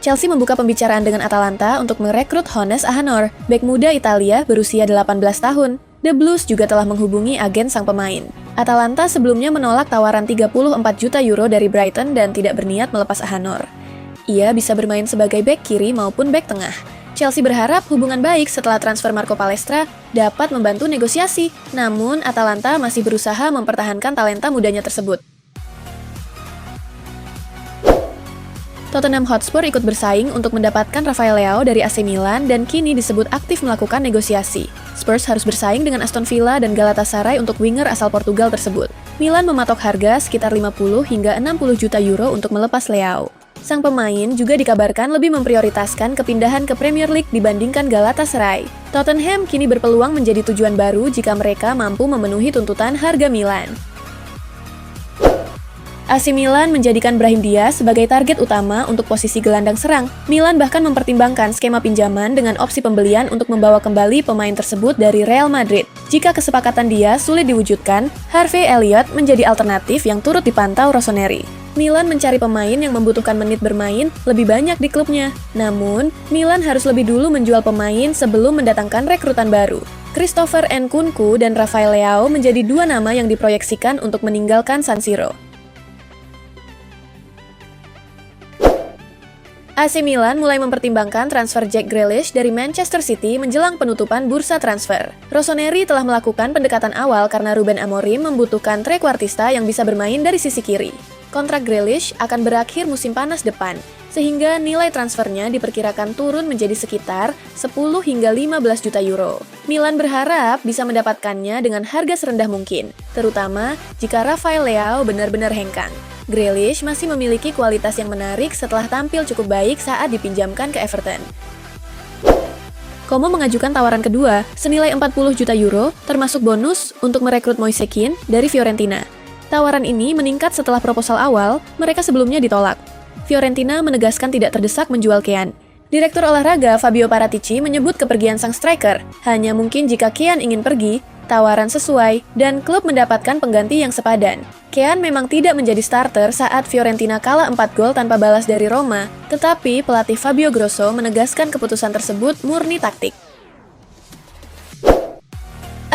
Chelsea membuka pembicaraan dengan Atalanta untuk merekrut Honest Ahanor, bek muda Italia berusia 18 tahun. The Blues juga telah menghubungi agen sang pemain. Atalanta sebelumnya menolak tawaran 34 juta euro dari Brighton dan tidak berniat melepas Ahanor. Ia bisa bermain sebagai bek kiri maupun bek tengah. Chelsea berharap hubungan baik setelah transfer Marco Palestra dapat membantu negosiasi, namun Atalanta masih berusaha mempertahankan talenta mudanya tersebut. Tottenham Hotspur ikut bersaing untuk mendapatkan Rafael Leao dari AC Milan dan kini disebut aktif melakukan negosiasi. Spurs harus bersaing dengan Aston Villa dan Galatasaray untuk winger asal Portugal tersebut. Milan mematok harga sekitar 50 hingga 60 juta euro untuk melepas Leao. Sang pemain juga dikabarkan lebih memprioritaskan kepindahan ke Premier League dibandingkan Galatasaray. Tottenham kini berpeluang menjadi tujuan baru jika mereka mampu memenuhi tuntutan harga Milan. AC Milan menjadikan Brahim Diaz sebagai target utama untuk posisi gelandang serang. Milan bahkan mempertimbangkan skema pinjaman dengan opsi pembelian untuk membawa kembali pemain tersebut dari Real Madrid. Jika kesepakatan Diaz sulit diwujudkan, Harvey Elliott menjadi alternatif yang turut dipantau Rossoneri. Milan mencari pemain yang membutuhkan menit bermain lebih banyak di klubnya. Namun, Milan harus lebih dulu menjual pemain sebelum mendatangkan rekrutan baru. Christopher Nkunku dan Rafael Leao menjadi dua nama yang diproyeksikan untuk meninggalkan San Siro. AC Milan mulai mempertimbangkan transfer Jack Grealish dari Manchester City menjelang penutupan bursa transfer. Rossoneri telah melakukan pendekatan awal karena Ruben Amorim membutuhkan trequartista yang bisa bermain dari sisi kiri. Kontrak Grealish akan berakhir musim panas depan, sehingga nilai transfernya diperkirakan turun menjadi sekitar 10 hingga 15 juta euro. Milan berharap bisa mendapatkannya dengan harga serendah mungkin, terutama jika Rafael Leao benar-benar hengkang. Grealish masih memiliki kualitas yang menarik setelah tampil cukup baik saat dipinjamkan ke Everton. Como mengajukan tawaran kedua senilai 40 juta euro termasuk bonus untuk merekrut Moise Kean dari Fiorentina. Tawaran ini meningkat setelah proposal awal mereka sebelumnya ditolak. Fiorentina menegaskan tidak terdesak menjual Kean. Direktur olahraga Fabio Paratici menyebut kepergian sang striker hanya mungkin jika Kean ingin pergi, tawaran sesuai, dan klub mendapatkan pengganti yang sepadan. Kean memang tidak menjadi starter saat Fiorentina kalah 4 gol tanpa balas dari Roma, tetapi pelatih Fabio Grosso menegaskan keputusan tersebut murni taktik.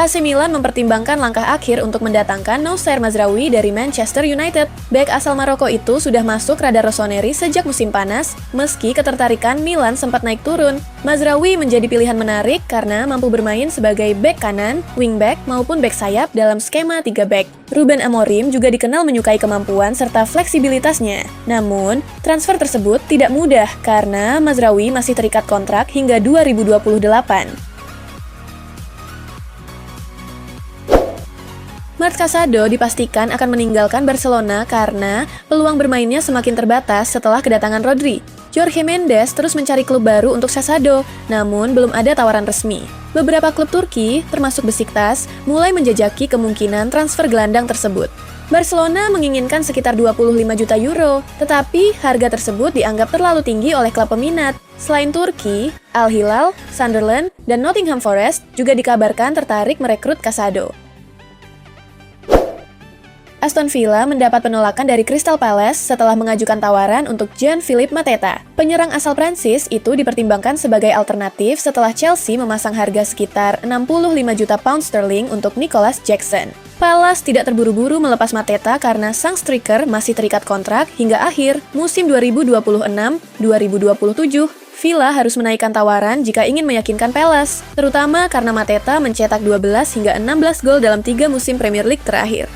AC Milan mempertimbangkan langkah akhir untuk mendatangkan Noussair Mazraoui dari Manchester United. Bek asal Maroko itu sudah masuk radar Rossoneri sejak musim panas, meski ketertarikan Milan sempat naik turun. Mazraoui menjadi pilihan menarik karena mampu bermain sebagai bek kanan, wingback, maupun bek sayap dalam skema 3 bek. Ruben Amorim juga dikenal menyukai kemampuan serta fleksibilitasnya. Namun, transfer tersebut tidak mudah karena Mazraoui masih terikat kontrak hingga 2028. Marc Casado dipastikan akan meninggalkan Barcelona karena peluang bermainnya semakin terbatas setelah kedatangan Rodri. Jorge Mendes terus mencari klub baru untuk Casado, namun belum ada tawaran resmi. Beberapa klub Turki, termasuk Besiktas, mulai menjajaki kemungkinan transfer gelandang tersebut. Barcelona menginginkan sekitar 25 juta euro, tetapi harga tersebut dianggap terlalu tinggi oleh klub peminat. Selain Turki, Al Hilal, Sunderland, dan Nottingham Forest juga dikabarkan tertarik merekrut Casado. Aston Villa mendapat penolakan dari Crystal Palace setelah mengajukan tawaran untuk Jean-Philippe Mateta. Penyerang asal Prancis itu dipertimbangkan sebagai alternatif setelah Chelsea memasang harga sekitar 65 juta pound sterling untuk Nicolas Jackson. Palace tidak terburu-buru melepas Mateta karena sang striker masih terikat kontrak hingga akhir musim 2026-2027. Villa harus menaikkan tawaran jika ingin meyakinkan Palace, terutama karena Mateta mencetak 12 hingga 16 gol dalam 3 musim Premier League terakhir.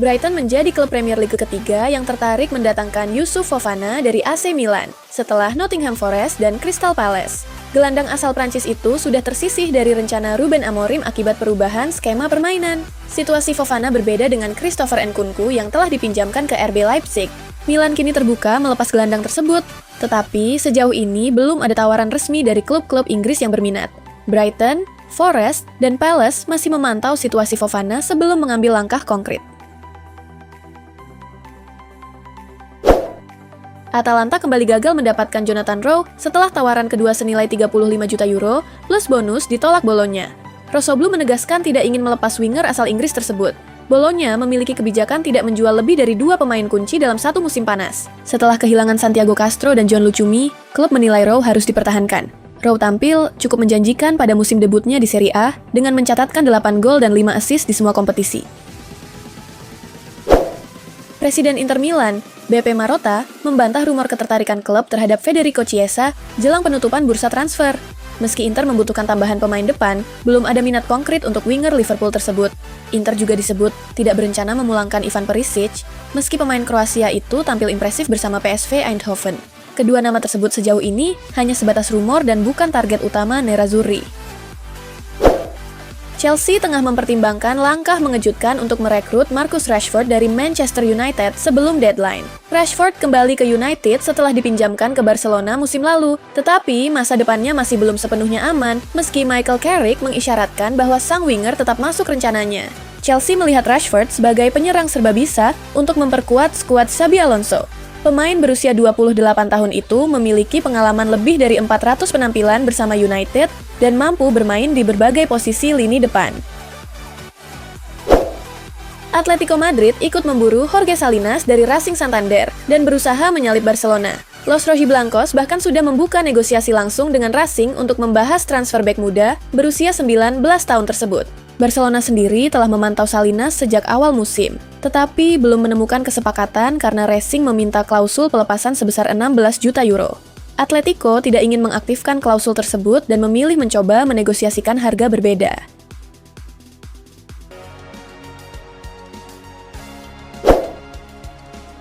Brighton menjadi klub Premier League ketiga yang tertarik mendatangkan Youssouf Fofana dari AC Milan, setelah Nottingham Forest dan Crystal Palace. Gelandang asal Prancis itu sudah tersisih dari rencana Ruben Amorim akibat perubahan skema permainan. Situasi Fofana berbeda dengan Christopher Nkunku yang telah dipinjamkan ke RB Leipzig. Milan kini terbuka melepas gelandang tersebut, tetapi sejauh ini belum ada tawaran resmi dari klub-klub Inggris yang berminat. Brighton, Forest, dan Palace masih memantau situasi Fofana sebelum mengambil langkah konkret. Atalanta kembali gagal mendapatkan Jonathan Rowe setelah tawaran kedua senilai 35 juta euro plus bonus ditolak Bologna. Rossoblu menegaskan tidak ingin melepas winger asal Inggris tersebut. Bologna memiliki kebijakan tidak menjual lebih dari 2 pemain kunci dalam satu musim panas. Setelah kehilangan Santiago Castro dan John Lucumi, klub menilai Rowe harus dipertahankan. Rowe tampil cukup menjanjikan pada musim debutnya di Serie A dengan mencatatkan 8 gol dan 5 assist di semua kompetisi. Presiden Inter Milan, BP Marotta, membantah rumor ketertarikan klub terhadap Federico Chiesa jelang penutupan bursa transfer. Meski Inter membutuhkan tambahan pemain depan, belum ada minat konkret untuk winger Liverpool tersebut. Inter juga disebut tidak berencana memulangkan Ivan Perisic, meski pemain Kroasia itu tampil impresif bersama PSV Eindhoven. Kedua nama tersebut sejauh ini hanya sebatas rumor dan bukan target utama Nerazzurri. Chelsea tengah mempertimbangkan langkah mengejutkan untuk merekrut Marcus Rashford dari Manchester United sebelum deadline. Rashford kembali ke United setelah dipinjamkan ke Barcelona musim lalu, tetapi masa depannya masih belum sepenuhnya aman, meski Michael Carrick mengisyaratkan bahwa sang winger tetap masuk rencananya. Chelsea melihat Rashford sebagai penyerang serba bisa untuk memperkuat skuad Xabi Alonso. Pemain berusia 28 tahun itu memiliki pengalaman lebih dari 400 penampilan bersama United dan mampu bermain di berbagai posisi lini depan. Atletico Madrid ikut memburu Jorge Salinas dari Racing Santander dan berusaha menyalip Barcelona. Los Rojiblancos bahkan sudah membuka negosiasi langsung dengan Racing untuk membahas transfer bek muda berusia 19 tahun tersebut. Barcelona sendiri telah memantau Salinas sejak awal musim, tetapi belum menemukan kesepakatan karena Racing meminta klausul pelepasan sebesar 16 juta euro. Atletico tidak ingin mengaktifkan klausul tersebut dan memilih mencoba menegosiasikan harga berbeda.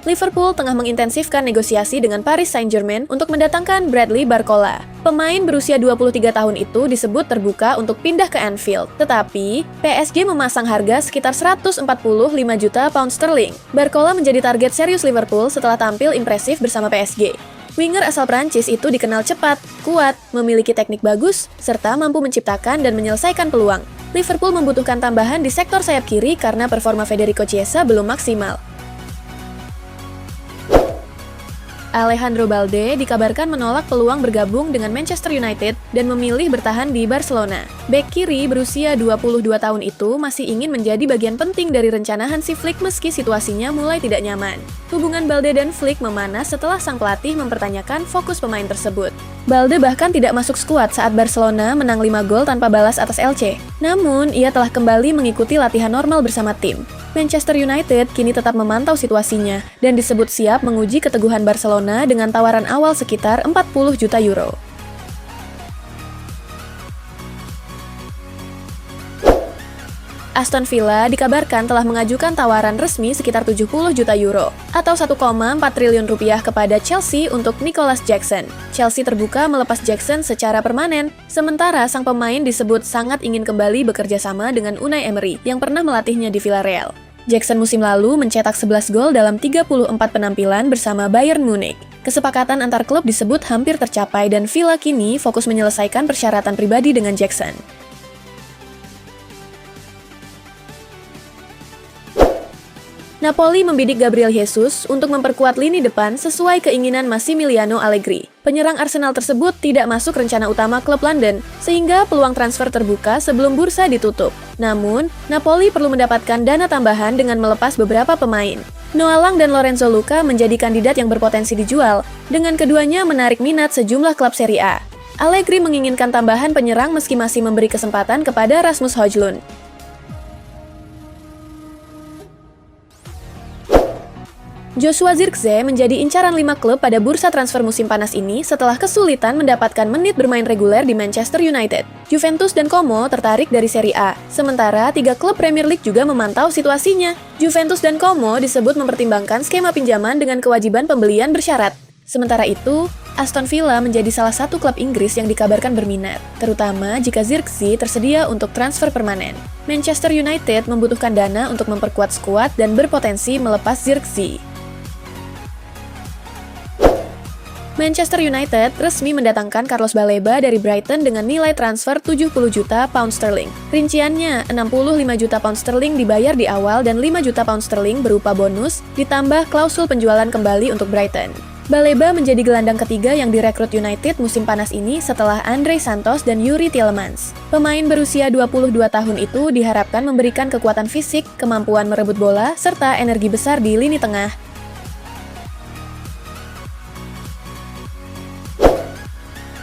Liverpool tengah mengintensifkan negosiasi dengan Paris Saint-Germain untuk mendatangkan Bradley Barcola. Pemain berusia 23 tahun itu disebut terbuka untuk pindah ke Anfield, tetapi PSG memasang harga sekitar 145 juta pound sterling. Barcola menjadi target serius Liverpool setelah tampil impresif bersama PSG. Winger asal Prancis itu dikenal cepat, kuat, memiliki teknik bagus, serta mampu menciptakan dan menyelesaikan peluang. Liverpool membutuhkan tambahan di sektor sayap kiri karena performa Federico Chiesa belum maksimal. Alejandro Balde dikabarkan menolak peluang bergabung dengan Manchester United dan memilih bertahan di Barcelona. Bek kiri berusia 22 tahun itu masih ingin menjadi bagian penting dari rencana Hansi Flick meski situasinya mulai tidak nyaman. Hubungan Balde dan Flick memanas setelah sang pelatih mempertanyakan fokus pemain tersebut. Balde bahkan tidak masuk skuad saat Barcelona menang 5 gol tanpa balas atas Elche. Namun, ia telah kembali mengikuti latihan normal bersama tim. Manchester United kini tetap memantau situasinya dan disebut siap menguji keteguhan Barcelona dengan tawaran awal sekitar 40 juta euro. Aston Villa dikabarkan telah mengajukan tawaran resmi sekitar 70 juta euro atau 1,4 triliun rupiah kepada Chelsea untuk Nicholas Jackson. Chelsea terbuka melepas Jackson secara permanen, sementara sang pemain disebut sangat ingin kembali bekerja sama dengan Unai Emery yang pernah melatihnya di Villarreal. Jackson musim lalu mencetak 11 gol dalam 34 penampilan bersama Bayern Munich. Kesepakatan antar klub disebut hampir tercapai dan Villa kini fokus menyelesaikan persyaratan pribadi dengan Jackson. Napoli membidik Gabriel Jesus untuk memperkuat lini depan sesuai keinginan Massimiliano Allegri. Penyerang Arsenal tersebut tidak masuk rencana utama klub London, sehingga peluang transfer terbuka sebelum bursa ditutup. Namun, Napoli perlu mendapatkan dana tambahan dengan melepas beberapa pemain. Noah Lang dan Lorenzo Luca menjadi kandidat yang berpotensi dijual, dengan keduanya menarik minat sejumlah klub Serie A. Allegri menginginkan tambahan penyerang meski masih memberi kesempatan kepada Rasmus Højlund. Joshua Zirkzee menjadi incaran 5 klub pada bursa transfer musim panas ini setelah kesulitan mendapatkan menit bermain reguler di Manchester United. Juventus dan Como tertarik dari Serie A, sementara 3 klub Premier League juga memantau situasinya. Juventus dan Como disebut mempertimbangkan skema pinjaman dengan kewajiban pembelian bersyarat. Sementara itu, Aston Villa menjadi salah satu klub Inggris yang dikabarkan berminat, terutama jika Zirkzee tersedia untuk transfer permanen. Manchester United membutuhkan dana untuk memperkuat skuad dan berpotensi melepas Zirkzee. Manchester United resmi mendatangkan Carlos Baleba dari Brighton dengan nilai transfer 70 juta pound sterling. Rinciannya, 65 juta pound sterling dibayar di awal dan 5 juta pound sterling berupa bonus, ditambah klausul penjualan kembali untuk Brighton. Baleba menjadi gelandang ketiga yang direkrut United musim panas ini setelah Andre Santos dan Yuri Tielemans. Pemain berusia 22 tahun itu diharapkan memberikan kekuatan fisik, kemampuan merebut bola, serta energi besar di lini tengah.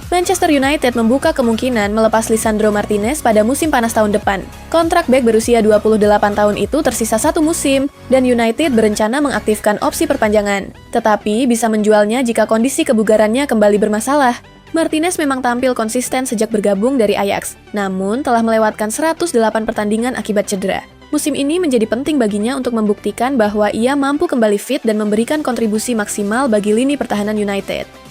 Manchester United membuka kemungkinan melepas Lisandro Martinez pada musim panas tahun depan. Kontrak bek berusia 28 tahun itu tersisa 1 musim, dan United berencana mengaktifkan opsi perpanjangan. Tetapi bisa menjualnya jika kondisi kebugarannya kembali bermasalah. Martinez memang tampil konsisten sejak bergabung dari Ajax, namun telah melewatkan 108 pertandingan akibat cedera. Musim ini menjadi penting baginya untuk membuktikan bahwa ia mampu kembali fit dan memberikan kontribusi maksimal bagi lini pertahanan United.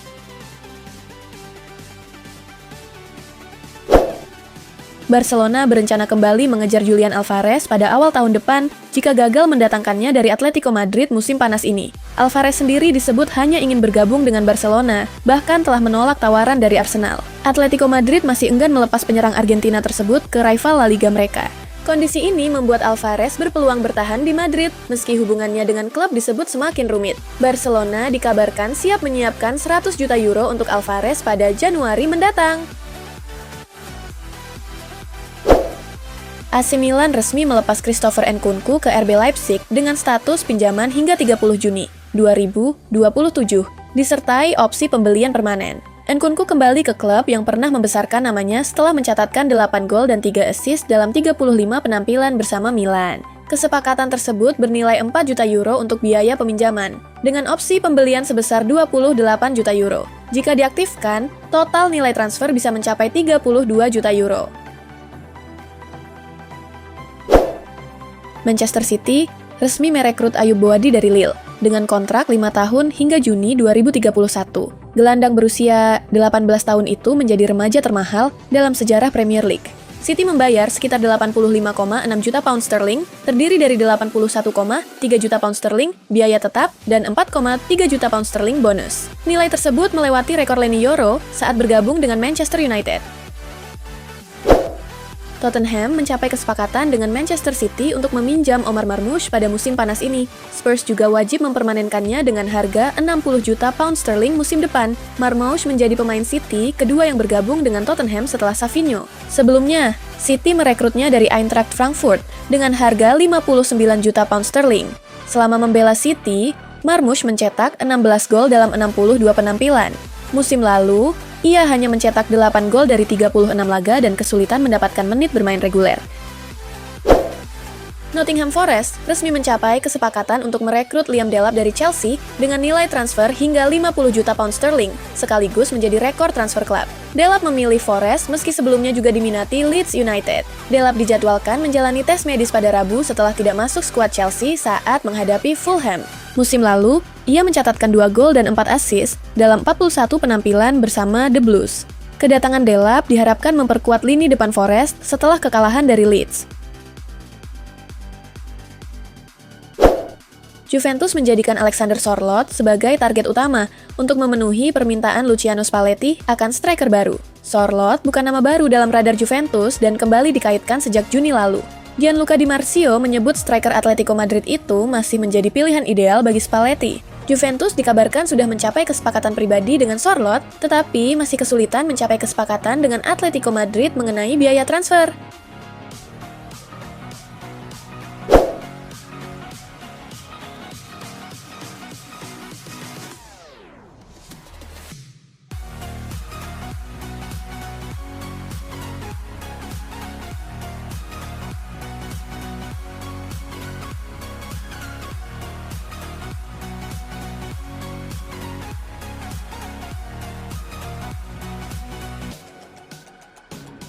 Barcelona berencana kembali mengejar Julian Alvarez pada awal tahun depan jika gagal mendatangkannya dari Atletico Madrid musim panas ini. Alvarez sendiri disebut hanya ingin bergabung dengan Barcelona, bahkan telah menolak tawaran dari Arsenal. Atletico Madrid masih enggan melepas penyerang Argentina tersebut ke rival La Liga mereka. Kondisi ini membuat Alvarez berpeluang bertahan di Madrid, meski hubungannya dengan klub disebut semakin rumit. Barcelona dikabarkan siap menyiapkan 100 juta euro untuk Alvarez pada Januari mendatang. AC Milan resmi melepas Christopher Nkunku ke RB Leipzig dengan status pinjaman hingga 30 Juni 2027, disertai opsi pembelian permanen. Nkunku kembali ke klub yang pernah membesarkan namanya setelah mencatatkan 8 gol dan 3 assist dalam 35 penampilan bersama Milan. Kesepakatan tersebut bernilai 4 juta euro untuk biaya peminjaman, dengan opsi pembelian sebesar 28 juta euro. Jika diaktifkan, total nilai transfer bisa mencapai 32 juta euro. Manchester City resmi merekrut Ayub Boadi dari Lille dengan kontrak 5 tahun hingga Juni 2031. Gelandang berusia 18 tahun itu menjadi remaja termahal dalam sejarah Premier League. City membayar sekitar 85,6 juta pound sterling, terdiri dari 81,3 juta pound sterling biaya tetap dan 4,3 juta pound sterling bonus. Nilai tersebut melewati rekor Leny Yoro saat bergabung dengan Manchester United. Tottenham mencapai kesepakatan dengan Manchester City untuk meminjam Omar Marmoush pada musim panas ini. Spurs juga wajib mempermanenkannya dengan harga 60 juta pound sterling musim depan. Marmoush menjadi pemain City kedua yang bergabung dengan Tottenham setelah Savinho. Sebelumnya, City merekrutnya dari Eintracht Frankfurt dengan harga 59 juta pound sterling. Selama membela City, Marmoush mencetak 16 gol dalam 62 penampilan. Musim lalu, ia hanya mencetak 8 gol dari 36 laga dan kesulitan mendapatkan menit bermain reguler. Nottingham Forest resmi mencapai kesepakatan untuk merekrut Liam Delap dari Chelsea dengan nilai transfer hingga 50 juta pound sterling, sekaligus menjadi rekor transfer klub. Delap memilih Forest meski sebelumnya juga diminati Leeds United. Delap dijadwalkan menjalani tes medis pada Rabu setelah tidak masuk skuad Chelsea saat menghadapi Fulham. Musim lalu, ia mencatatkan 2 gol dan 4 assist dalam 41 penampilan bersama The Blues. Kedatangan Delap diharapkan memperkuat lini depan Forest setelah kekalahan dari Leeds. Juventus menjadikan Alexander Sorloth sebagai target utama untuk memenuhi permintaan Luciano Spalletti akan striker baru. Sorloth bukan nama baru dalam radar Juventus dan kembali dikaitkan sejak Juni lalu. Gianluca Di Marzio menyebut striker Atletico Madrid itu masih menjadi pilihan ideal bagi Spalletti. Juventus dikabarkan sudah mencapai kesepakatan pribadi dengan Sorloth, tetapi masih kesulitan mencapai kesepakatan dengan Atletico Madrid mengenai biaya transfer.